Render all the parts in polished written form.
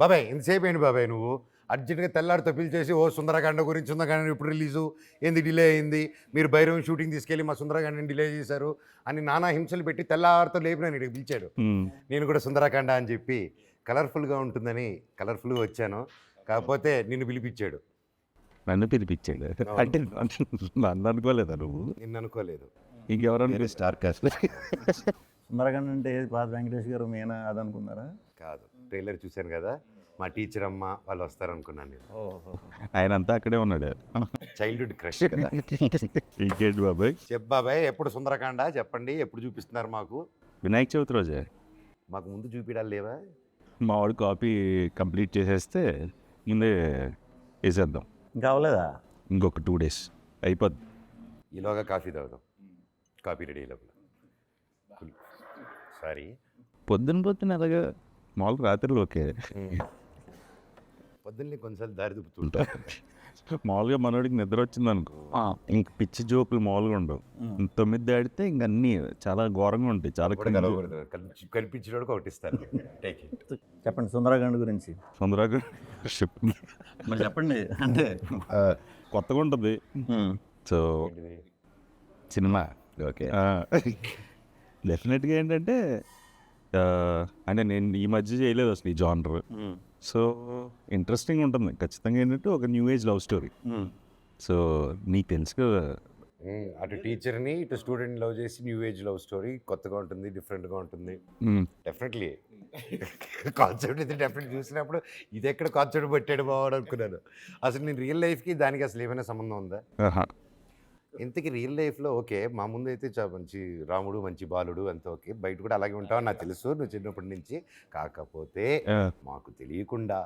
బాబాయ్ ఇంతసేపు ఏంటి బాబాయ్ నువ్వు అర్జెంట్గా తెల్లారితో పిలిచేసి ఓ సుందరకాండ గురించి సుందరకాండ ఇప్పుడు రిలీజు ఏంది డిలే అయింది మీరు భైరవం షూటింగ్ తీసుకెళ్ళి మా సుందరకాండని డిలే చేశారు అని నానా హింసలు పెట్టి తెల్లారితో లేపి నేను ఇక్కడికి పిలిచాడు. నేను కూడా సుందరకాండ అని చెప్పి కలర్ఫుల్గా ఉంటుందని కలర్ఫుల్గా వచ్చాను. కాకపోతే నిన్ను పిలిపించాడు. నన్ను పిలిపించాడు అంటే నన్ను అనుకోలేదా నువ్వు? నిన్ను అనుకోలేదు. ఇంకెవరన్నా స్టార్ కాస్ట్ సుందరకాండ అంటే పాత వెంకటేష్ గారు మీనా అది అనుకున్నారా? కాదు, ట్రైలర్ చూశాను కదా, మా టీచర్ అమ్మ వాళ్ళు వస్తారనుకున్నాను నేను. ఆయన అంతా అక్కడే ఉన్నాడు. చైల్డ్హుడ్ క్రష్ కదా. ఇంకేంటి బాబాయ్? చెప్ బాబాయ్, ఎప్పుడు సుందరకాండ చెప్పండి, ఎప్పుడు చూపిస్తున్నారు మాకు? వినాయక చవితి రోజే. మాకు ముందు చూపించాలి లేవా? మా వాడు కాపీ కంప్లీట్ చేసేస్తే ముందే వేసేద్దాం. ఇంకా అవ్వలేదా? ఇంకొక 2 days అయిపోద్ది. ఈలోగా కాఫీ తాగుదాం. కాఫీ రెడీ లోపల. సారీ, పొద్దున్న అలాగా మామూలు రాత్రులు ఓకే. పొద్దున్నే కొన్నిసార్లు దారి దుప్పుతుంటా. మామూలుగా మనోడికి నిద్ర వచ్చింది అనుకో, ఇంక పిచ్చి జోకులు మామూలుగా ఉండవు. 9 దాటితే ఇంక అన్నీ చాలా ఘోరంగా ఉంటాయి. చాలా కనిపించిన ఒకటి ఇస్తాను. Take it. చెప్పండి సుందరకాండ గురించి. తొందరగా మరి చెప్పండి. అంటే కొత్తగా ఉంటుంది. సో సినిమా ఓకే డెఫినెట్గా ఏంటంటే అంటే నేను ఈ మధ్య చేయలేదు అసలు ఈ జానర్. సో ఇంట్రెస్టింగ్ ఉంటుంది ఖచ్చితంగా. ఏంటంటే ఒక new age love story. So నీకు తెలుసు కదా, అటు టీచర్ని ఇటు స్టూడెంట్ లవ్ చేసి న్యూ ఏజ్ లవ్ స్టోరీ కొత్తగా ఉంటుంది, డిఫరెంట్గా ఉంటుంది. డెఫినెట్లీ కాన్సెప్ట్ అయితే డెఫినెట్ చూసినప్పుడు ఇది ఎక్కడ కాన్సెప్ట్ పెట్టాడు బావాడు అనుకున్నాను. అసలు నేను రియల్ లైఫ్కి దానికి అసలు ఏమైనా సంబంధం ఉందా? ఇంతకీ రియల్ లైఫ్లో ఓకే, మా ముందు అయితే మంచి రాముడు మంచి బాలుడు అంత ఓకే, బయట కూడా అలాగే ఉంటావు నాకు తెలుసు నువ్వు చిన్నప్పటి నుంచి. కాకపోతే మాకు తెలియకుండా,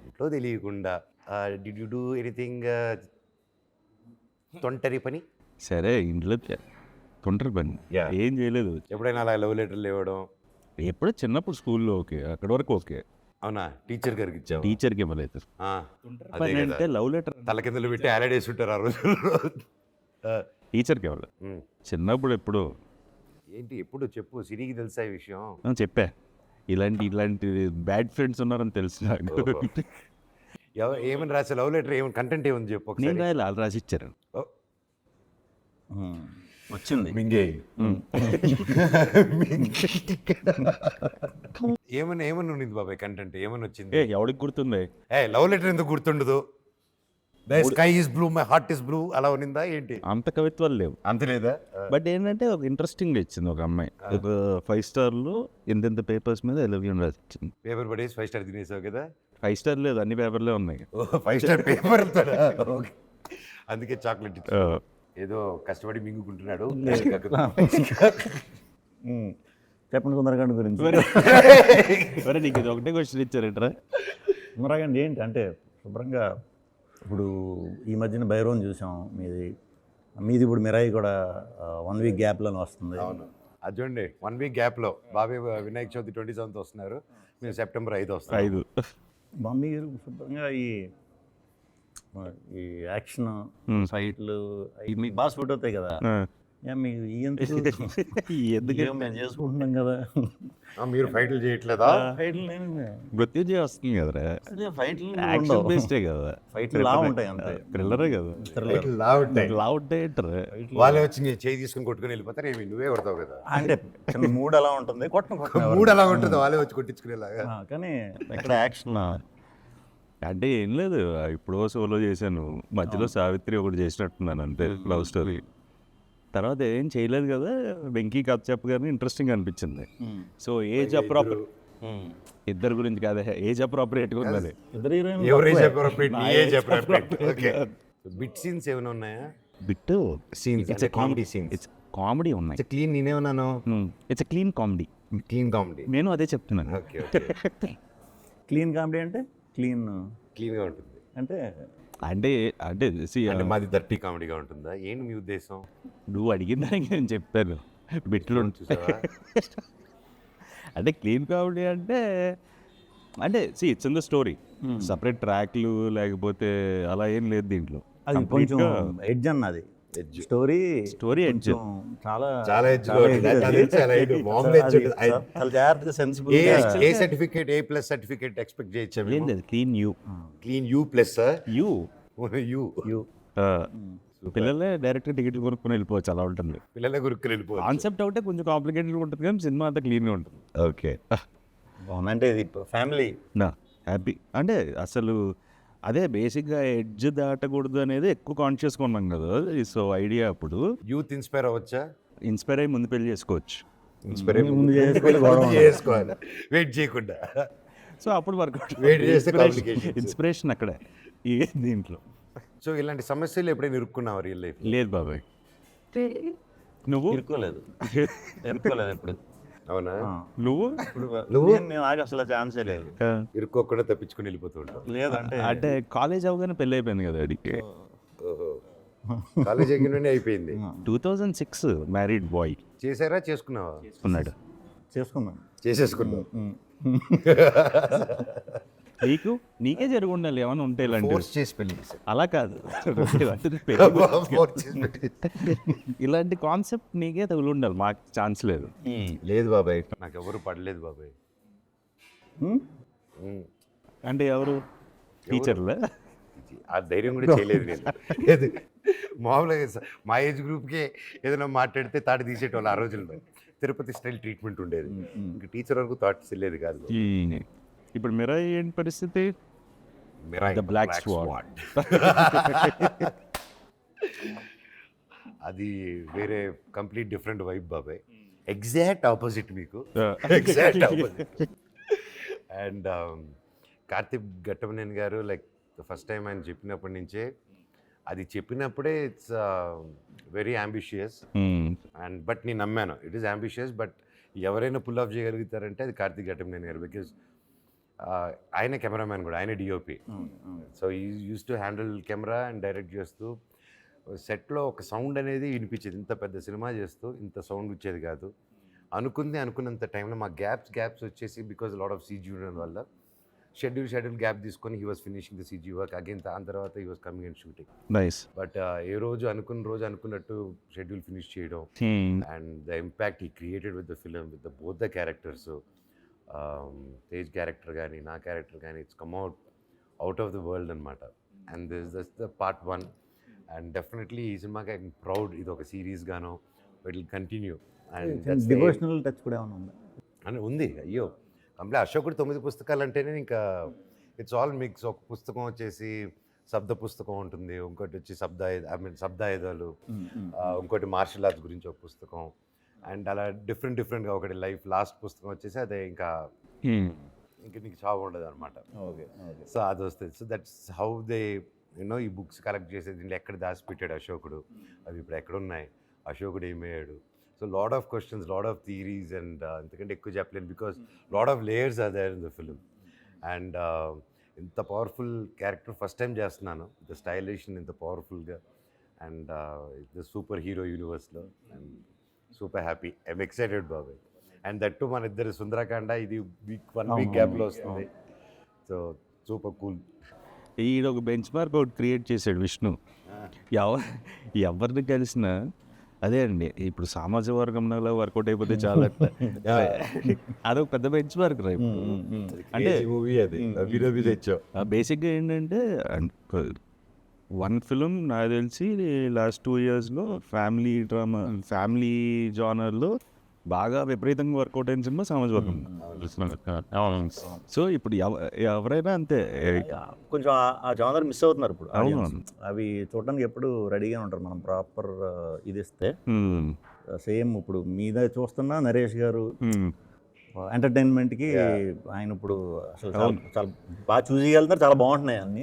ఇంట్లో తెలియకుండా డిడ్ యు డూ ఎనీథింగ్ తొంటరి పని? సరే ఇంట్లో తొంటరి పని ఏం చేయలేదు. ఎప్పుడైనా అలా లవ్ లెటర్లు ఇవ్వడం? ఎప్పుడో చిన్నప్పుడు స్కూల్లో ఓకే, అక్కడ వరకు ఓకే. అవునా? టీచర్ గారికి ఇచ్చావు? టీచర్కి ఇవ్వలేదు. అంటే లవ్ లెటర్ తల కిందలు పెట్టి యాలడేసి ఉంటారు ఆ రోజుల్లో. టీచర్కి ఇవ్వలేదు. చిన్నప్పుడు ఎప్పుడు ఏంటి ఎప్పుడు చెప్పు, సిరికి తెలుసా ఈ విషయం? చెప్పా, ఇలాంటి బ్యాడ్ ఫ్రెండ్స్ ఉన్నారని తెలుసు నాకు. ఏమని రాసే లవ్ లెటర్? ఏమైనా కంటెంట్ ఏమని చెప్పు. నేను రాయాలి, వాళ్ళు రాసి ఇచ్చారు. వచ్చింది మింగే. ఏమని ఉండింది బాబాయ్ కంటెంట్? ఏమని వచ్చింది? ఎవడికి గుర్తుంది? లవ్ లెటర్ ఎందుకు గుర్తుండదు? Sky is blue my heart is blue అలా ఉన్నిందా ఏంటి? అంత కవిత్వాలు లేవు. అంత లేదా? బట్ ఏంటంటే ఒక ఇంట్రెస్టింగ్ ఇచ్చింది ఒక అమ్మాయి. ఒక 5 స్టార్లు ఇంత పేపర్స్ మీద 11 రాసి ఇచ్చింది. పేపర్ పడేసి 5 స్టార్ తినేసావు కదా? 5 స్టార్ లేదు, అన్ని పేపర్లే ఉన్నాయి. 5 స్టార్ పేపర్ అందుకే చాక్లెట్ ఏదో కష్టపడి మింగుకుంటున్నాడు. చెప్పండి సుందరకాండ గురించి. మరి నీకు ఇది ఒకటే క్వశ్చన్ ఇచ్చారంటరా? సుందరకాండ ఏంటి అంటే శుభ్రంగా ఇప్పుడు ఈ మధ్యన భైరవం చూసాం, మీది ఇప్పుడు మిరాయి కూడా 1 week గ్యాప్లోనే వస్తుంది. అవును, అది చూడండి 1 week గ్యాప్లో బాబాయ్ వినాయక చవితి 27th వస్తున్నారు, మేము September 5 వస్తాం. 5 మీరు శుభ్రంగా ఈ యాక్షన్ ఫైట్లు మీకు బాగా సూట్ అవుతాయి కదా. మీకు ఎందుకు మేము చేసుకుంటున్నాం కదా. మీరు ఫైట్లు చేయట్లేదా? మృత్యుజయ వస్తుంది కదరా, ఫైట్లు బేస్డే కదా, ఫైట్లు లా ఉంటాయి అంతే, థ్రిల్లరే కదా. లా ఉంటాయి వాళ్ళే వచ్చి చేయి తీసుకుని కొట్టుకుని వెళ్ళిపోతారు, ఏమి నువ్వే కొడతావు కదా. అంటే చిన్న మూడ్ అలా ఉంటుంది, మూడ్ అలా ఉంటుంది, వాళ్ళే వచ్చి కొట్టించుకునేలాగా. కానీ ఎక్కడ యాక్షన్ అంటే ఏం లేదు. ఇప్పుడు సోలో చేశాను, మధ్యలో సావిత్రి ఒకటి చేసినట్టున్నాను అంతే, లవ్ స్టోరీ. తర్వాత ఏం చేయలేదు కదా. వెంకీ కథ చెప్పగానే ఇంట్రెస్టింగ్ అనిపించింది. సో ఏజ్ అప్రాపరియేట్, ఇద్దరు గురించి కాదు, ఏజ్ అప్రాపరియేట్గా ఉన్నది. బిట్ సీన్స్ ఏమైనా ఉన్నాయా? Bit scenes it's comedy scenes, it's comedy ఉన్నాయి. క్లీన్ నేనేమన్నాను? It's clean comedy. Clean comedy నేను అదే చెప్తున్నాను. క్లీన్ కామెడీ అంటే క్లీన్గా ఉంటుంది అంటే అంటే అంటే మాది దర్టీ కామెడీగా ఉంటుందా? ఏంటి మీ ఉద్దేశం? నువ్వు అడిగిన దానికి నేను చెప్తాను. బిట్లు చూసావా? అంటే క్లీన్ కామెడీ అంటే it's in the story, separate ట్రాక్లు లేకపోతే అలా ఏం లేదు దీంట్లో. అది కొంచెం ఎడ్జ్ అన్నది Edge. Story edge. చాలా చాలా edge లో ఉంటుంది. అది చాలా edge. మామూలు edge ఉంటుంది. చాలా జాగ్రత్తగా sensible A certificate A plus certificate expect చేయొచ్చా ఏం లేదు, clean you clean you plus you you పిల్లలే డైరెక్ట్గా టికెట్లు కొనుక్కొని వెళ్ళిపోవచ్చు, అలా ఉంటుంది. పిల్లల గురుకులు వెళ్ళిపోవచ్చు. కాన్సెప్ట్ ఒకటే కొంచెం కాంప్లికేటెడ్ ఉంటుంది కానీ సినిమా అంతా క్లీన్గా ఉంటుంది. ఓకే బాగుంది. అంటే ఇది ఫ్యామిలీ నా హ్యాపీ అంటే అసలు అదే బేసిక్గా ఎడ్జ్ దాటకూడదు అనేది ఎక్కువ కాన్షియస్గా ఉన్నాం కదా. సో ఐడియా అప్పుడు యూత్ ఇన్స్పైర్ అవ్వచ్చా? ఇన్స్పైర్ అయ్యి ముందు పెళ్లి చేసుకోవచ్చు. ఇన్స్పైర్ ముందు చేసుకోవాలి, గొడవ చేసుకోవాలి వెయిట్ చేయకుండా. సో అప్పుడు వర్కౌట్ Wait చేస్తే complications. ఇన్స్పిరేషన్ అక్కడే ఈ దీంట్లో. సో ఇలాంటి సమస్యలు ఎప్పుడైనా ఇరుక్కున్నావా రియల్ లైఫ్? లేదు బాబాయ్, నువ్వు ఇరుక్కోలేదు ఇప్పుడు. అవునా? నువ్వు మేము ఆగి అసలు ఛాన్సే లేదు. ఇరుక్కోకుండా తప్పించుకుని వెళ్ళిపోతూ ఉంటాం. లేదంటే అంటే కాలేజ్ అవగానే పెళ్ళి అయిపోయింది కదా అడిగి. ఓహో కాలేజ్ ఎగిన అయిపోయింది. 2006 మ్యారీడ్ బాయ్ చేసారా చేసుకున్నావా? ఉన్నాడు. చేసుకున్నాం. చేసేసుకున్నావు. నీకే జరిగి ఉండాలి ఏమైనా ఉంటే ఇలాంటి. ఫోర్స్ చేసి పెళ్లి చేశారు. అలా కాదు, ఇలాంటి కాన్సెప్ట్ నీకే తగులు ఉండాలి, మాకు ఛాన్స్ లేదు. లేదు బాబాయ్, నాకు ఎవరు పడలేదు బాబాయ్. అంటే ఎవరు టీచర్లే? ఆ ధైర్యం కూడా చేయలేదు నేను. లేదు మామూలుగా మా ఏజ్ గ్రూప్కే ఏదైనా మాట్లాడితే తాటి తీసేటోళ్ళు ఆ రోజుల్లో. తిరుపతి స్టైల్ ట్రీట్మెంట్ ఉండేది. ఇంకా టీచర్ వరకు థాట్స్ వెళ్ళేది కాదు. ఇప్పుడు మిరా ఏంటి పరిస్థితి? The Black Swan. అది వేరే కంప్లీట్ డిఫరెంట్ వైబ్ బాబాయ్. ఎగ్జాక్ట్ ఆపోజిట్ మీకు. Exact opposite. And Karthik Ghattamaneni గారు లైక్ ఫస్ట్ టైం ఆయన చెప్పినప్పటి నుంచే అది చెప్పినప్పుడే it's very ambitious. And but నేను నమ్మాను ఇట్ ఈస్ అంబిషియస్, బట్ ఎవరైనా పుల్ ఆఫ్ చేయగలుగుతారంటే అది కార్తిక్ ఘట్టమనేని గారు. బికాజ్ ఆయన కెమెరామ్యాన్ కూడా, ఆయన DOP. So he use to handle camera and direct చేస్తూ సెట్లో ఒక సౌండ్ అనేది వినిపించేది. ఇంత పెద్ద సినిమా చేస్తూ ఇంత సౌండ్ వచ్చేది కాదు. అనుకున్నంత టైంలో మా గ్యాప్స్ వచ్చేసి బికాజ్ లాట్ ఆఫ్ సీజీ ఉండడం వల్ల షెడ్యూల్ గ్యాప్ తీసుకొని he was finishing the CG work again. దాని తర్వాత he was coming and shooting. Nice. But ఏ రోజు అనుకున్నట్టు షెడ్యూల్ ఫినిష్ చేయడం and the impact he created with the film with the both the characters, Tej character కానీ నా character కానీ, it's come out of the world అనమాట. And this the part 1. And definitely ఈ సినిమాకి ఐ ప్రౌడ్. ఇది ఒక series గాను it will continue. And devotional touch కూడా ఏమైనా ఉందా? అని ఉంది. అయ్యో కంప్లీట్ అశోకుడు 9 పుస్తకాలు అంటేనే ఇంకా ఇట్స్ ఆల్ మిక్స్. ఒక పుస్తకం వచ్చేసి శబ్ద పుస్తకం ఉంటుంది, ఇంకోటి వచ్చి శబ్దాయుధాలు, ఇంకోటి మార్షల్ ఆర్ట్స్ గురించి ఒక పుస్తకం. అండ్ అలా డిఫరెంట్గా ఒకటి లైఫ్ లాస్ట్ పుస్తకం వచ్చేసి అదే ఇంకా నీకు చావు ఉండదు అనమాట. సో అది వస్తుంది. So that's how they you know ఈ బుక్స్ కలెక్ట్ చేసేది. దీంట్లో ఎక్కడ దాచిపెట్టాడు అశోకుడు, అవి ఇప్పుడు ఎక్కడున్నాయి, అశోకుడు ఏమయ్యాడు. So lot of questions, lot of theories. And ఎందుకంటే ఎక్కువ చెప్పలేను because lot of layers are there in the film. And ఇంత పవర్ఫుల్ క్యారెక్టర్ ఫస్ట్ టైం చేస్తున్నాను, ఇంత స్టైలిష్ ఇంత పవర్ఫుల్గా. అండ్ ద సూపర్ హీరో యూనివర్స్లో. And super happy, I'm excited బాబాయ్. అండ్ దట్టు మన ఇద్దరు సుందరకాండ ఇది 1 వీక్ గ్యాప్లో వస్తుంది. So super cool. ఈడ ఒక బెంచ్ మార్క్ ఒకటి క్రియేట్ చేశాడు విష్ణు. ఎవరిని కలిసినా అదే అండి, ఇప్పుడు సామాజిక వర్గంలో వర్కౌట్ అయిపోతే చాలా అదొక పెద్ద బెంచ్ మార్క్ రా. అంటే మూవీ అది తెచ్చావు. బేసిక్గా ఏంటంటే 1 ఫిలిం నాకు తెలిసి లాస్ట్ 2 yearsలో ఫ్యామిలీ డ్రామా, ఫ్యామిలీ జానర్లో బాగా విపరీతంగా వర్కౌట్ అయిన సినిమా సామాజిక వర్గం. సో ఇప్పుడు ఎవరైనా అంతే, కొంచెం ఆ జానర్ మిస్ అవుతున్నారు ఇప్పుడు. అవును. అవి చూడడానికి ఎప్పుడు రెడీగా ఉంటారు. మనం ప్రాపర్ ఇది ఇస్తే సేమ్ ఇప్పుడు మీద చూస్తున్నా నరేష్ గారు ఎంటర్టైన్మెంట్కి ఆయన ఇప్పుడు అసలు చాలా బాగా చూసి వెళ్తున్నారు. చాలా బాగుంటున్నాయి అన్ని.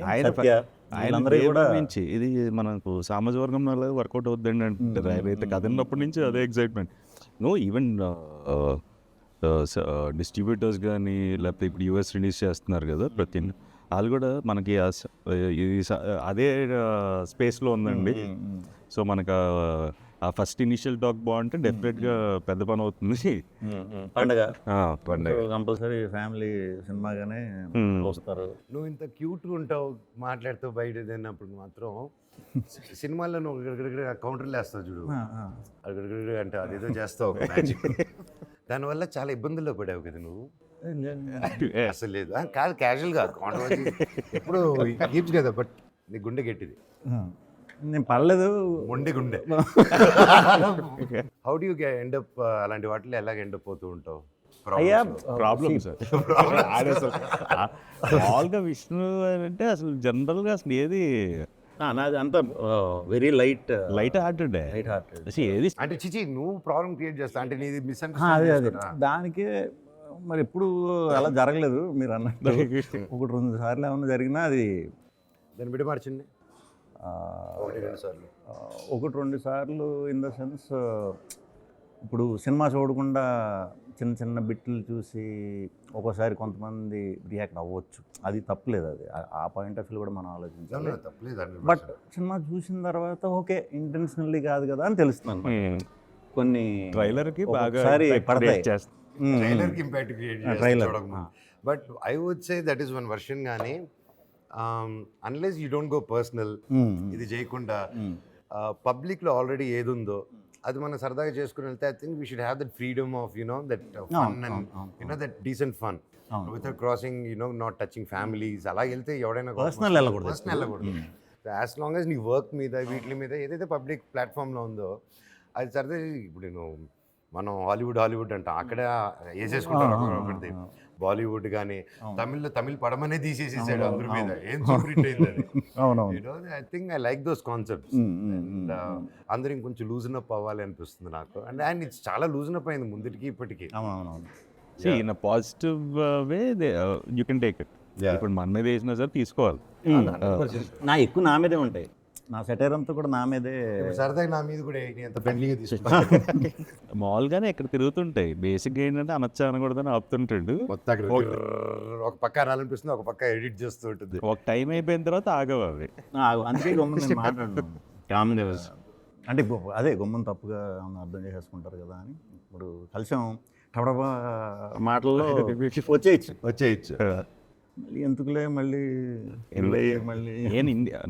ఆయనందరూ కూడా నుంచి ఇది మనకు సామాజిక వర్గం వర్కౌట్ అవుద్దండి అంటారు. ఆయన అయితే కథ ఉన్నప్పటి నుంచి అదే ఎగ్జైట్మెంట్. నో ఈవెన్ డిస్ట్రిబ్యూటర్స్ కానీ లేకపోతే ఇప్పుడు యూఎస్ రిలీజ్ చేస్తున్నారు కదా ప్రతి వాళ్ళు కూడా మనకి అదే స్పేస్లో ఉందండి. సో మనకు ఆ ఫస్ట్ ఇనిషియల్ టాక్ బాగుంటే డెఫినెట్గా పెద్ద పని అవుతుంది. పండగ పండగ కంపల్సరీ ఫ్యామిలీ సినిమాగానే వస్తారు. నువ్వు ఇంత క్యూట్గా ఉంటావు మాట్లాడుతూ బయట తిన్నప్పుడు మాత్రం సినిమాల్లో నువ్వు కౌంటర్లు వేస్తావు చూడు, అక్కడ అంటే అదేదో చేస్తావు మ్యాజిక్. దానివల్ల చాలా ఇబ్బందుల్లో పడావు కదా నువ్వు. అసలు లేదు కాదు, క్యాజువల్గా కాంట్రవర్సీ ఎప్పుడు కీప్స్ కదా, బట్ నీ గుండె గట్టిది. నేను పర్లేదు, మొండి గుండె. How do you end up అలాంటి వాటిలో ఎలాగ ఎండ్ అప్ అవుతూ ఉంటావు? అయ్యా ప్రాబ్లమ్ సార్. మామూలుగా విష్ణు అంటే అసలు జనరల్గా అసలు ఏది నాది అంతా వెరీ లైట్ లైట్ హార్టెడ్ అసలు ఏది అంటే చిచి నువ్వు ప్రాబ్లం క్రియేట్ చేస్తా అంటే నీది అదే మిస్అండర్స్టాండింగ్. దానికే మరి ఎప్పుడు అలా జరగలేదు మీరు అన్నట్టు. 1-2 సార్లు ఏమన్నా జరిగినా అది దాన్ని బిడ్డ మార్చింది 1-2 సార్లు. 1-2 సార్లు ఇన్ ద సెన్స్ ఇప్పుడు సినిమా చూడకుండా చిన్న చిన్న బిట్లు చూసి ఒక్కోసారి కొంతమంది రియాక్ట్ అవ్వచ్చు, అది తప్పలేదు. అది ఆ పాయింట్ ఆఫ్ వ్యూ కూడా మనం ఆలోచించాలి. తప్పలేదు. బట్ సినిమా చూసిన తర్వాత ఓకే ఇంటెన్షనల్లీ కాదు కదా అని తెలుస్తుంది. కొన్ని ట్రైలర్కి బాగా ఒకసారి పడతాయి. ట్రైలర్కి impact create trailer but I would say that is one version. కానీ unless you don't go personal, ఇది చేయకుండా పబ్లిక్లో ఆల్రెడీ ఏది ఉందో అది మనం సరదాగా చేసుకుని వెళ్తే I think we should have that freedom of that fun and that decent fun without crossing not touching families. అలా వెళ్తే ఎవడైనా పర్సనల్ వెళ్ళకూడదు. యాజ్ లాంగ్ యాజ్ నీ వర్క్ మీద వీటి మీద ఏదైతే పబ్లిక్ ప్లాట్ఫామ్లో ఉందో అది సరదా. ఇప్పుడు నేను మనం హాలీవుడ్ అంటాం, అక్కడ వేసేసుకుంటారు ఒకటి. బాలీవుడ్ కానీ తమిళ్ పడమనే తీసేసేసాడు అందరి మీద, ఏం సూపర్ హిట్ అయింది. I think I like those concepts. And అందరూ ఇంకొంచెం లూజన్ అప్ అవ్వాలి అనిపిస్తుంది నాకు. అండ్ ఇట్స్ చాలా లూజన్ అప్ అయింది ముందుకి ఇప్పటికి. In positive way you can take it. ఇప్పుడు మన మీద వేసినా సరే తీసుకోవాలి. ఎక్కువ నా మీదే ఉంటాయి, నా సెటైర్ అంతా కూడా నా మీదే. సరదాగా నా మీద కూడా ఎంత ఫ్రెండ్లీగా తీసుకుంటాను. మామూలుగానే ఇక్కడ తిరుగుతుంటాయి. బేసిక్గా ఏంటంటే అనొచ్చా అనకూడదని ఆపుతుంటాడు. ఒక పక్క అనాలనిపిస్తుంది, ఒక పక్క ఎడిట్ చేస్తూ ఉంటుంది. ఒక టైం అయిపోయిన తర్వాత ఆగవు అవి. అందుకే గమ్మున మాట్లాడు అంటే అదే గమ్మున తప్పుగా అర్థం చేసేసుకుంటారు కదా అని. ఇప్పుడు కలిసాం టడబా మాటల్లో వచ్చేయచ్చు. మళ్ళీ ఎందుకులే మళ్ళీ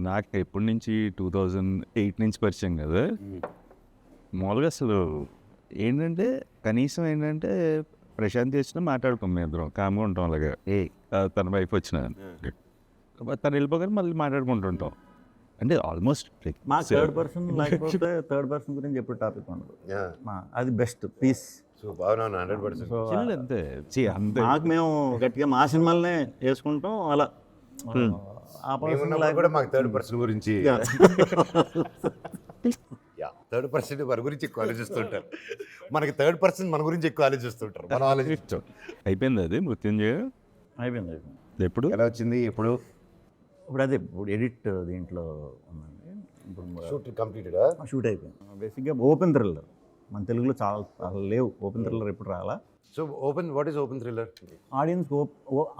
నాకు ఎప్పటి నుంచి 2008 నుంచి పరిచయం కదా. మామూలుగా అసలు ఏంటంటే కనీసం ఏంటంటే ప్రశాంత్ వచ్చినా మాట్లాడుకోం, మేము ఇద్దరం కామ్గా ఉంటాం. అలాగే తన వైఫ్ వచ్చిన తను వెళ్ళిపోగానే మళ్ళీ మాట్లాడుకుంటుంటాం. అంటే ఆల్మోస్ట్ థర్డ్ పర్సన్ లేకపోతే థర్డ్ పర్సన్ గురించి ఎప్పుడు టాపిక్ ఉండదు. అది బెస్ట్ పీస్. అంతే మాకు మేము గట్టిగా మా సినిమాలనే వేసుకుంటాం అలా. ఆ పర్సన్ కూడా మాకు థర్డ్ పర్సన్ గురించి థర్డ్ పర్సన్ మన గురించి ఎక్కువ ఆలోచిస్తుంటారు. మనకి థర్డ్ పర్సన్ మన గురించి ఎక్కువ ఆలోచిస్తుంటారు. మనం ఆలోచించాం. అయిపోయింది అది మృత్యుంజయ అయిపోయింది. ఎప్పుడు ఎలా వచ్చింది? ఇప్పుడు అదే ఇప్పుడు ఎడిట్ దీంట్లో ఉందండి. ఇప్పుడు షూట్ అయిపోయింది. బేసిక్గా ఓపెన్ థ్రిల్లర్ మన తెలుగులో చాలా లేవు. ఓపెన్ థ్రిల్లర్ ఎప్పుడు రాలా. So what is open thriller?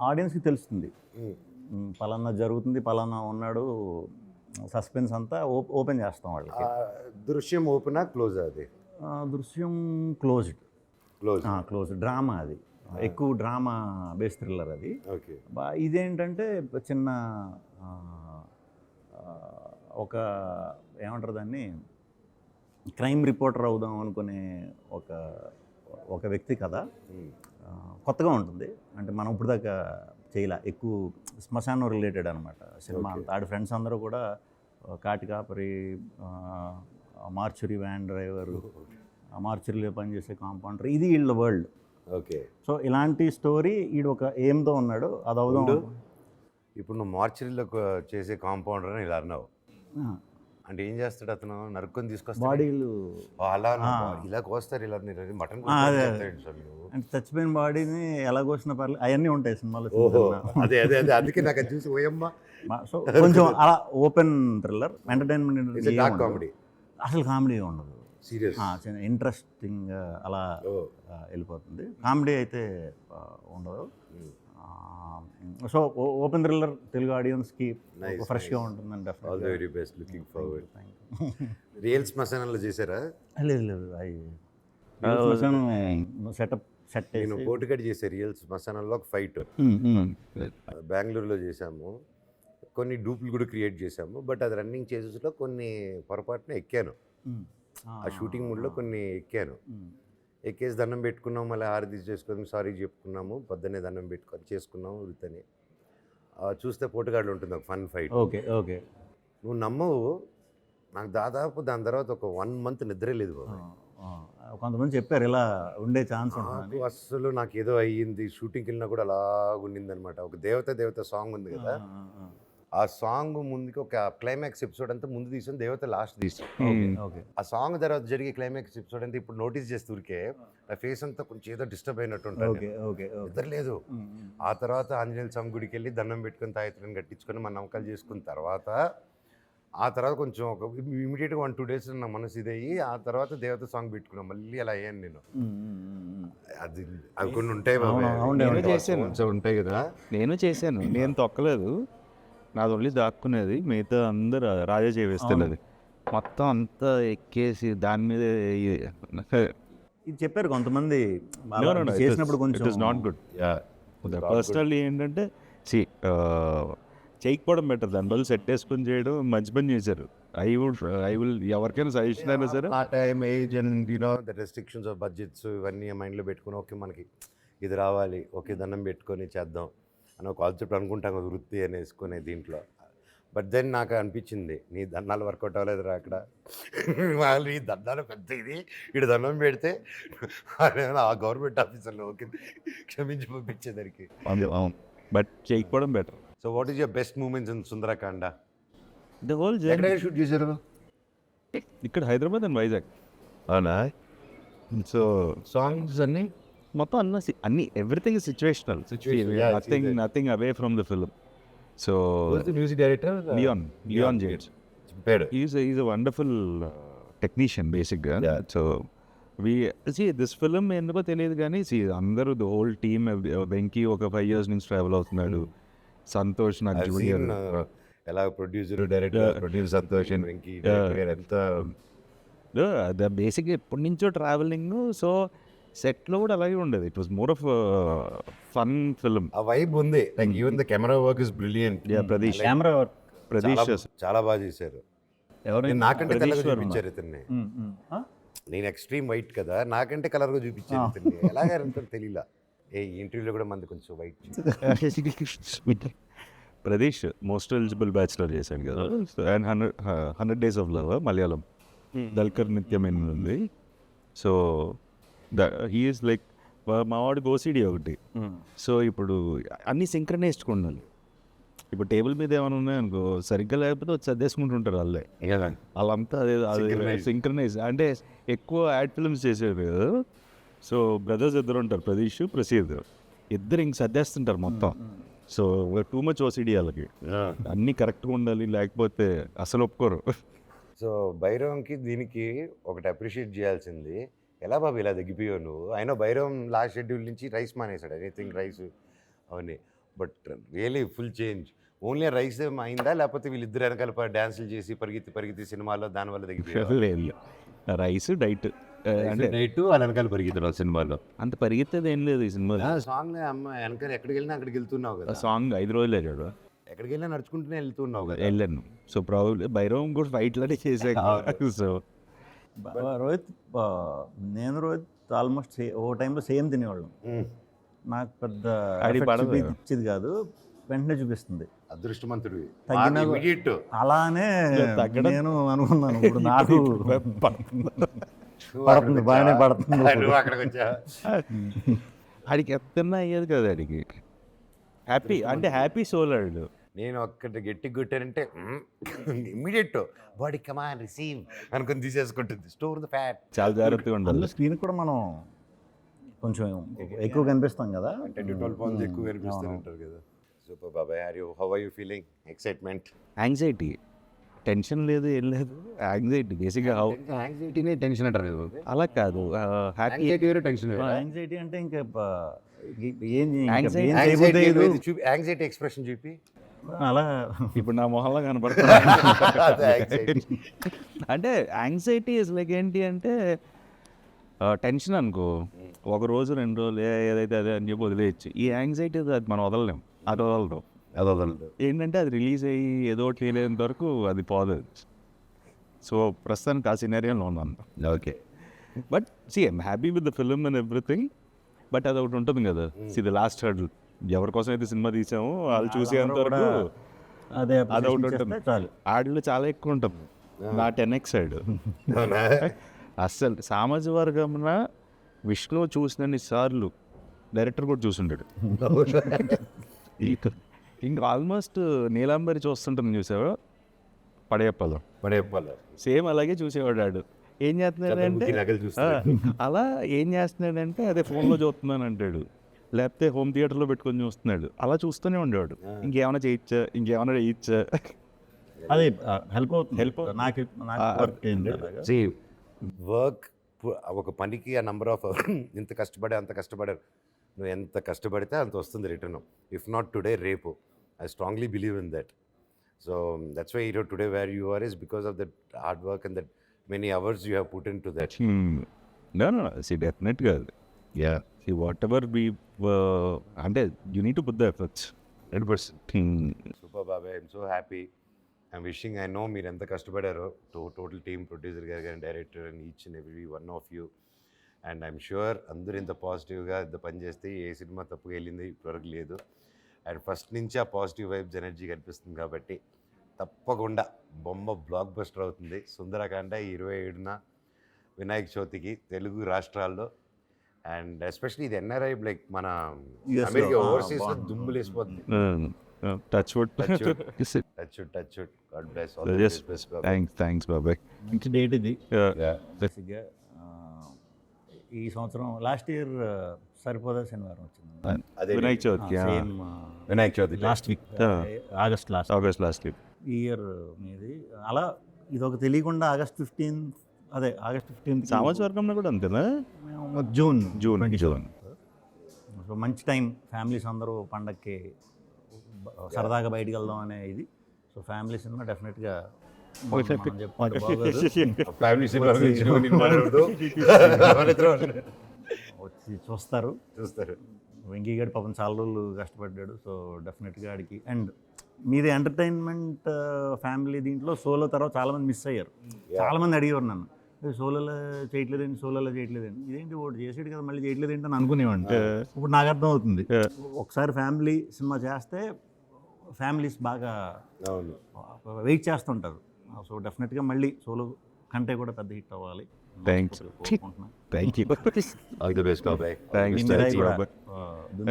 ఆడియన్స్కి తెలుస్తుంది పలానా జరుగుతుంది, పలానా ఉన్నాడు, సస్పెన్స్ అంతా ఓపెన్ చేస్తాం వాళ్ళకి. దృశ్యం ఓపెనా క్లోజ్? అది దృశ్యం క్లోజ్డ్ డ్రామా. అది ఎక్కువ డ్రామా బేస్ థ్రిల్లర్ అది. ఓకే. ఇదేంటంటే చిన్న ఒక ఏమంటారు దాన్ని, క్రైమ్ రిపోర్టర్ అవుదాం అనుకునే ఒక వ్యక్తి కథ. కొత్తగా ఉంటుంది, అంటే మనం ఇప్పుడు దాకా చేయలే. ఎక్కువ శ్మశానం రిలేటెడ్ అనమాట సినిమా అంతా. ఆడి ఫ్రెండ్స్ అందరూ కూడా కాటి కాపరి, మార్చురీ వ్యాన్ డ్రైవరు, మార్చురీలో పనిచేసే కాంపౌండర్, ఇది వీళ్ళ వరల్డ్. ఓకే. సో ఇలాంటి స్టోరీ ఈడు ఒక ఎయిమ్తో ఉన్నాడు, అది అవుదాం. ఇప్పుడు నువ్వు మార్చురీలో చేసే కాంపౌండర్ అని ఇలా అన్నావు అంటే ఏం చేస్తాడు అతను? నరుక్కొని తీసుకొస్తాడు బాడీలు అలా ఇలా కోస్తారు, ఇలా మటన్ అంటే చచ్చిపోయిన బాడీని ఎలా కోసినా పర్లేదు, అవన్నీ ఉంటాయి సినిమాలో. అదే అందుకే నాకు చూసి ఓయమ్మ. సో కొంచెం అలా ఓపెన్ థ్రిల్లర్ ఎంటర్టైన్మెంట్. కామెడీ అసలు కామెడీ ఉండదు, సీరియస్ ఇంట్రెస్టింగ్ అలా వెళ్ళిపోతుంది. కామెడీ అయితే ఉండదు. సో ఓపెన్ థ్రిల్లర్ తెలుగు ఆడియన్స్కి Nice, ఫ్రెష్గా nice. ఉంటుందని all the very best, looking forward. Real శ్మశానంలో చేశారా? లేదు లేదు సెటప్ సెట్ నేను పోటుకట్ చేసే రియల్ శ్మశానంలో ఒక ఫైట్ బెంగళూరులో చేశాము. కొన్ని డూప్లు కూడా క్రియేట్ చేశాము. బట్ అది రన్నింగ్ చేసేలో కొన్ని పొరపాటున ఎక్కాను. ఆ షూటింగ్ మూడ్లో కొన్ని ఎక్కాను. ఎక్కేసి దండం పెట్టుకున్నాము, మళ్ళీ హారతి చేసుకొని సారీ చెప్పుకున్నాము, పొద్దున్నే దండం పెట్టుకొని చేసుకున్నాము వృత్తని. చూస్తే పోటుగాళ్ళు ఉంటుంది ఒక ఫన్ ఫైట్. Okay okay. నువ్వు నమ్మవు, నాకు దాదాపు దాని తర్వాత ఒక 1 month నిద్రే లేదు బాబు. కొంతమంది చెప్పారు ఇలా ఉండే ఛాన్స్ ఉంటుంది. నాకు అస్సలు నాకు ఏదో అయ్యింది. షూటింగ్కి వెళ్ళినా కూడా అలా ఉండిందనమాట. ఒక దేవత సాంగ్ ఉంది కదా, ఆ సాంగ్ ముందుకి ఒక క్లైమాక్స్ ఎపిసోడ్ అంతా ముందు తీసాను, దేవత లాస్ట్ తీసాను. ఓకే. ఆ సాంగ్ తర్వాత జరిగే క్లైమాక్స్ ఎపిసోడ్ అంతా ఇప్పుడు నోటీస్ చేస్తూరికే నా ఫేస్ అంతా కొంచెం ఏదో డిస్టర్బ్ అయినట్టు ఉంటుంది. నిద్ర లేదు. ఆ తర్వాత ఆంజనేయ స్వామి గుడికి వెళ్ళి దండం పెట్టుకొని తాయత్రం కట్టించుకొని మన నమ్మకాలు చేసుకున్న తర్వాత ఆ తర్వాత కొంచెం ఒక ఇమీడియట్గా 1-2 days నా మనసు ఇదయ్యి ఆ తర్వాత దేవత సాంగ్ పెట్టుకున్నాం. మళ్ళీ అలా అయ్యాను నేను. అది అవి కొన్ని ఉంటాయి నేను చేశాను. ఉంటాయి కదా. నేను చేశాను, నేను తొక్కలేదు, నాది ఓన్లీ దాక్కునేది, మిగతా అందరు రాజా చేవేస్తున్నది. మొత్తం అంతా ఎక్కేసి దాని మీద ఇది చెప్పారు కొంతమంది చేసినప్పుడు కొంచెం it is not good. Personally ఏంటంటే చేయకపోవడం బెటర్, దాని బదులు సెట్ వేసుకొని చేయడం మంచి పని చేశారు. ఐ విల్ ఎవరికైనా సజెషన్ అయినా సరే ఆ time age and you know the restrictions of budgets ఇవన్నీ మైండ్లో పెట్టుకుని ఓకే మనకి ఇది రావాలి, ఓకే దండం పెట్టుకొని చేద్దాం అని ఒక కాన్సెప్ట్ అనుకుంటాం కదా వృత్తి అని వేసుకునే దీంట్లో. బట్ దెన్ నాకు అనిపించింది నీ దండాలు వర్కౌట్ అవ్వలేదు రా అక్కడ, వాళ్ళు ఈ దండాలు పెద్ద ఇది ఇక్కడ దండం పెడితే ఆ గవర్నమెంట్ ఆఫీసర్లో ఓకే క్షమించి పంపించేదానికి. బట్ చేయకపోవడం better. So what is your best moments in Sundarakanda? The whole ఎక్కడ షూట్ చేశారు? ఇక్కడ హైదరాబాద్ అండ్ వైజాగ్. అవునా? సో సాంగ్స్ అన్నీ మొత్తం అన్ని everything is situational, nothing away from the film. So music director Leon James, is a wonderful technician basically. So this film ఎందుకో తెలియదు కానీ అందరూ ద హోల్ టీమ్, వెంకీ ఒక 5 years నుంచి ట్రావెల్ అవుతున్నాడు, సంతోష్ నాకు జూనియర్, ఎలా producer director Santosh and Venky ఎంత బేసిక్గా ఎప్పటి నుంచో ట్రావెలింగ్. సో సెట్లో కూడా అలాగే ఉండేది. It was more of fun film. ఆ వైబ్ ఉంది. Like even the camera work is brilliant. Pradeesh చాలా బాగా చేశారు. ఎవరైనా నాకంటే తెల్లగా చూపించారు ఇతన్ని. నేను ఎక్స్ట్రీమ్ వైట్ కదా, నాకంటే కలర్గా చూపించారు ఇతన్ని. ఎలాగా తెలియలా. ఏ ఇంటర్వ్యూలో కూడా మంది కొంచెం wait. Pradeesh most eligible bachelor చేశాను కదా, and 100 Days of Love Malayalam, Dulquer నిత్యమైన ఉంది. సో హీఈస్ లైక్ మా వాడికి ఓసిడి ఒకటి. సో ఇప్పుడు అన్నీ సింక్రనైజ్డ్గా ఉండాలి. ఇప్పుడు టేబుల్ మీద ఏమైనా ఉన్నాయనుకో సరిగ్గా లేకపోతే వచ్చి అద్దేసుకుంటుంటారు వాళ్ళే, వాళ్ళంతా అదే సింక్రనైజ్. అంటే ఎక్కువ యాడ్ ఫిల్మ్స్ చేసేది కదా. సో బ్రదర్స్ ఇద్దరు ఉంటారు, ప్రదీష్ ప్రసీద్, ఇద్దరు ఇంక సర్దేస్తుంటారు మొత్తం. సో టూ మచ్ ఓసిడి వాళ్ళకి, అన్నీ కరెక్ట్గా ఉండాలి, లేకపోతే అసలు ఒప్పుకోరు. సో భైరవంకి దీనికి ఒకటి అప్రిషియేట్ చేయాల్సింది, ఎలా బాబు ఇలా తగ్గిపోయావు నువ్వు? అయినా భైరవం లాస్ట్ షెడ్యూల్ నుంచి రైస్ మానేశాడు, ఎనీథింగ్ రైస్ అవన్నీ. But really full change. Only rice అయిందా, లేకపోతే వీళ్ళిద్దరు వెనకాల డ్యాన్సులు చేసి పరిగెత్తి సినిమాలో దానివల్ల తగ్గిపోయారు? లేదు, రైస్ డైట్ అంటే నైట్ వాళ్ళ వెనకాల పరిగెత్తున్నారు సినిమాలో. అంత పరిగెత్తేది ఏం లేదు ఈ సినిమాలో. సాంగ్ అమ్మ వెనకాల ఎక్కడికి వెళ్ళినా అక్కడికి వెళ్తున్నావు కదా. సాంగ్ 5 రోజులు వెళ్ళాడు, ఎక్కడికి వెళ్ళినా నడుచుకుంటూనే వెళ్తున్నావు కదా. వెళ్ళాను. సో ప్రాబ్లీ భైరవం కూడా ఫైట్లనే చేసాక. సో రోహిత్, రోహిత్ ఆల్మోస్ట్ ఓ టైంలో సేమ్ తినేవాళ్ళం. నాకు పెద్ద చూపించేది కాదు, వెంటనే చూపిస్తుంది. అదృష్టవంతుడివి. అలానే నేను అనుకున్నాను, ఇప్పుడు నాకు పడుతుంది, బాగానే పడుతుంది. ఆడికి ఎత్తన్నా అయ్యేది కదా, ఆడికి హ్యాపీ అంటే హ్యాపీ సోలాడు. నేను ఒక్కటి గట్టిగా కొట్టానంటే ఇమ్మీడియట్ బాడీ కమాన్ రిసీవ్ అనుకుని తీసేసుకుంటుంది. Store the fat. చాలా జాగ్రత్తగా ఉండాలి. స్క్రీన్ కూడా మనం కొంచెం ఎక్కువ కనిపిస్తాం కదా, 10-12 pounds ఎక్కువ కనిపిస్తుంటారు కదా. సూపర్ బాబాయ్, how are you feeling? Excitement, anxiety, tension లేదు, ఏం లేదు, యాంగ్జైటీ బేసిక్గా. యాంగ్జైటీనే టెన్షన్ అంటారు కదా. అలా కాదు, హ్యాపీ టెన్షన్. యాంగ్జైటీ అంటే ఇంకా యాంగ్జైటీ ఎక్స్ప్రెషన్ చూపి అలా ఇప్పుడు నా మొహంలో కనపడుతుంది. అదే anxiety. అంటే యాంగ్జైటీ ఇస్ లైక్ ఏంటి అంటే టెన్షన్ అనుకో, ఒక రోజు 2 రోజులు ఏదైతే అదే అని చెప్పి వదిలేయచ్చు. ఈ యాంగ్జైటీ అది మనం వదలలేం, అది వదలడం. అదొదలదు. ఏంటంటే అది రిలీజ్ అయ్యి ఏదో ఒకటి తెలియనంత వరకు అది పోదు. సో ప్రస్తుతానికి ఆ సినారియోలో ఉన్నాను. Okay. But I'm happy with the film and everything. But అది ఒకటి ఉంటుంది కదా, ది లాస్ట్ హర్డల్. ఎవరి కోసం అయితే సినిమా తీసామో వాళ్ళు చూసేంత వరకు అదే అదొకటి ఉంటుంది. చాలు. ఆడిలో చాలా ఎక్కువ ఉంటుంది, నా 10x సైడ్. అస్సలు సామాజిక వర్గంన విష్ణు చూసినన్ని సార్లు డైరెక్టర్ కూడా చూసుంటాడు. ఇంకా ఆల్మోస్ట్ నీలాంబరి చూస్తుంటుంది చూసావా, పడేప్పలో సేమ్ అలాగే చూసేవాడు. ఆడు ఏం చేస్తున్నాడంటే అలా ఏం చేస్తున్నాడంటే అదే ఫోన్లో చూస్తున్నాను అంటాడు, లేకపోతే హోమ్ థియేటర్లో పెట్టుకొని చూస్తున్నాడు. అలా చూస్తూనే ఉండేవాడు. ఇంకేమైనా చేయొచ్చా. అది హెల్ప్ నాకు వర్క్ ఒక పనికి ఆ నంబర్ ఆఫ్ ఇంత కష్టపడే అంత కష్టపడారు. నువ్వు ఎంత కష్టపడితే అంత వస్తుంది రిటర్న్. ఇఫ్ నాట్ టుడే, రేపు. I strongly believe in that. So that's why today where you are is because of that hard work and that many hours you have put in to that. డెఫినెట్గా whatever be అంటే you need to put the efforts 100%. Super బాబాయ్, I'm so happy. I'm wishing, I know మీరు ఎంత కష్టపడారో, total team, producer గారు కానీ, director and each and every one of you. And I'm sure అందరూ ఇంత పాజిటివ్గా ఇంత పని చేస్తే ఏ సినిమా తప్పుగా వెళ్ళింది ఇప్పటివరకు లేదు. అండ్ ఫస్ట్ నుంచి ఆ పాజిటివ్ వైబ్స్ ఎనర్జీ కనిపిస్తుంది కాబట్టి తప్పకుండా బొమ్మ బ్లాక్ బస్టర్ అవుతుంది. సుందరకాండ 27న వినాయక చవితికి తెలుగు రాష్ట్రాల్లో. అండ్ ఎస్పెషలీ ఇది ఎన్ఆర్ఐ లైక్ మన అమెరికా ఓవర్సీస్లో దుమ్ములు వేసిపోతుంది. Touch wood. God bless. Thanks బాబాయ్. మంచి డేట్ ఇది. బేసిక్గా ఈ సంవత్సరం లాస్ట్ ఇయర్ సరిపోదా శనివారం వచ్చింది, వినాయక చవితికి. Vinayaka Chavithi last week, August last week ఈ ఇయర్ మీది. అలా ఇది ఒక తెలియకుండా ఆగస్ట్ 15 సామాజిక వర్గంలో కూడా అంతేనా? జూన్. సో మంచి టైం, ఫ్యామిలీస్ అందరూ పండగకి సరదాగా బయటికి వెళ్దాం అనే ఇది. సో ఫ్యామిలీ సినిమా డెఫినెట్గా వచ్చి చూస్తారు. వెంకీ గారు పాపం చాలా రోజులు కష్టపడ్డాడు. సో డెఫినెట్గా ఆడికి. అండ్ మీది ఎంటర్టైన్మెంట్ ఫ్యామిలీ దీంట్లో సోలో తర్వాత చాలామంది మిస్ అయ్యారు. చాలామంది అడిగేవారు నన్ను, సోలోలో చేయట్లేదండి, ఇదేంటి ఒకటి చేసాడు కదా మళ్ళీ చేయట్లేదేంటి అని అనుకునేవాడిని. ఇప్పుడు నాకు అర్థం అవుతుంది, ఒకసారి ఫ్యామిలీ సినిమా చేస్తే ఫ్యామిలీస్ బాగా వెయిట్ చేస్తుంటారు. సో డెఫినెట్గా మళ్ళీ సోలో కంటే కూడా పెద్ద హిట్ అవ్వాలి. Thank you. All the best బాబాయ్.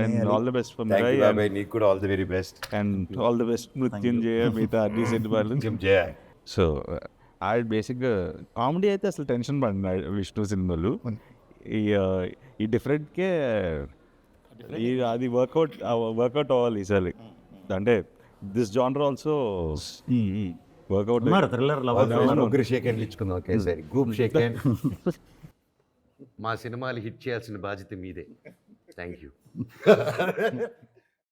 And all the best for Thank Mirai. you బాబాయ్, నీకు కూడా all the very best. And all the best మృత్యుంజయ, మిగతా అన్ని సినిమాలు. సో బేసిక్గా కామెడీ అయితే అసలు టెన్షన్ పడిన విష్ణు సినిమాలు ఈ డిఫరెంట్కే అది వర్కౌట్ అవ్వాలి ఈసారి. అంటే దిస్ జానర్ ఆల్సో వర్కౌట్. ముగ్గురు షేక్ హ్యాండ్లు ఇచ్చుకుందాం ఒకేసారి, గ్రూప్ షేక్ హ్యాండ్. మా సినిమాలు హిట్ చేయాల్సిన బాధ్యత మీదే. Thank you.